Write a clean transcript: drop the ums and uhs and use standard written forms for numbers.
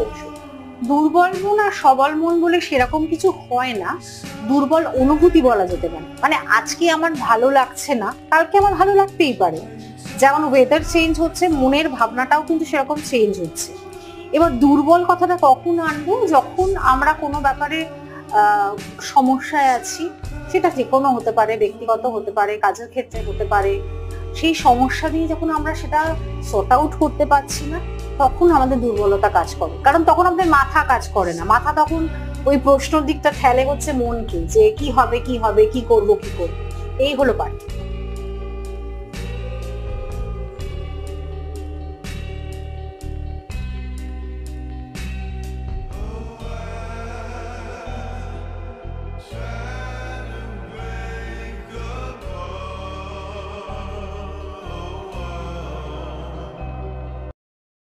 অবশ্যই। দুর্বল মন আর সবল মন বলে সেরকম কিছু হয় না, দুর্বল অনুভূতি বলা যেতে পারে। মানে আজকে আমার ভালো লাগছে না, কালকে আমার ভালো লাগতেই পারে। যেমন ওয়েদার চেঞ্জ হচ্ছে, মনের ভাবনাটাও কিন্তু সেরকম চেঞ্জ হচ্ছে। এবার দুর্বল কথাটা কখন আনবো, যখন আমরা কোনো ব্যাপারে সমস্যায় আছি, সেটা যে কোনো হতে পারে, ব্যক্তিগত হতে পারে, কাজের ক্ষেত্রে হতে পারে। সেই সমস্যা দিয়ে যখন আমরা সেটা সর্ট আউট করতে পারছি না, তখন আমাদের দুর্বলতা কাজ করে। কারণ তখন আমাদের মাথা কাজ করে না, মাথা তখন ওই প্রশ্নের দিকটা ঠেলে হচ্ছে মনকে, যে কি হবে কি হবে, কি করব কি করব। এই হলো পার্থক্য।